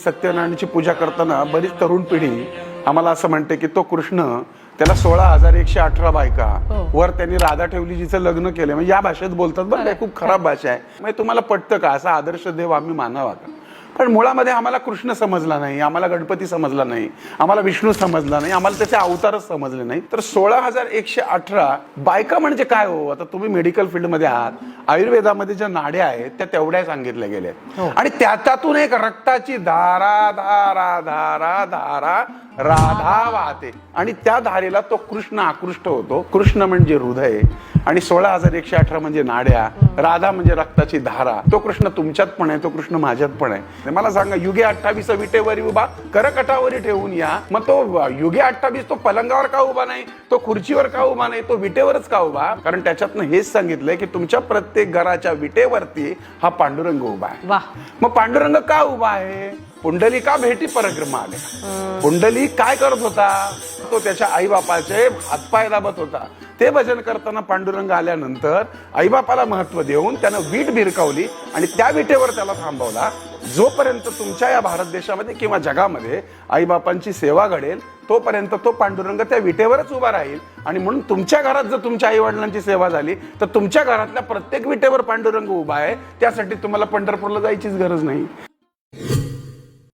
सत्यनारायणाची पूजा करताना बरीच तरुण पिढी आम्हाला असं म्हणते की तो कृष्ण त्याला 16,118 बायका वर त्यांनी राधा ठेवली जिचं लग्न केलं. म्हणजे या भाषेत बोलतात बरं, काय खूप खराब भाषा आहे. म्हणजे तुम्हाला पटतं का असा आदर्श देव आम्ही मानावा का? पण मुळामध्ये आम्हाला कृष्ण समजला नाही, आम्हाला गणपती समजला नाही, आम्हाला विष्णू समजला नाही, आम्हाला त्याचे अवतारच समजले नाही. तर 16,118 बायका म्हणजे काय हो? आता तुम्ही मेडिकल फील्डमध्ये आहात, आयुर्वेदामध्ये ज्या नाड्या आहेत त्या तेवढ्या सांगितल्या गेल्या आणि त्यातून एक रक्ताची धारा धारा धारा धारा राधा वाहते आणि त्या धारेला तो कृष्ण आकृष्ट होतो. कृष्ण म्हणजे हृदय आणि 16,118 म्हणजे नाड्या, राधा म्हणजे रक्ताची धारा. तो कृष्ण तुमच्यात पण आहे, तो कृष्ण माझ्यात पण आहे. मला सांगा, युगे 28 विटेवरी उभा करकटावरी ठेवून या. मग तो युगे 28 तो पलंगावर का उभा नाही, तो खुर्चीवर का उभा नाही, तो विटेवरच का उभा? कारण त्याच्यातनं हेच सांगितलंय की तुमच्या प्रत्येक घराच्या विटेवरती हा पांडुरंग उभा आहे. मग पांडुरंग का उभा आहे? पुंडली का भेटी परिक्रमा आल्या. पुंडली काय करत होता? तो त्याच्या आई बापाचे हातपाय दाबत होता. ते भजन करताना पांडुरंग आल्यानंतर आईबापाला महत्व देऊन त्यानं वीट भिरकावली आणि त्या विटेवर त्याला थांबवला. जोपर्यंत तुमच्या या भारत देशामध्ये किंवा जगामध्ये आईबापांची सेवा घडेल तोपर्यंत तो पांडुरंग त्या विटेवरच उभा राहील. आणि म्हणून तुमच्या घरात जर तुमच्या आई वडिलांची सेवा झाली तर तुमच्या घरातल्या प्रत्येक विटेवर पांडुरंग उभा आहे. त्यासाठी तुम्हाला पंढरपूरला जायचीच गरज नाही.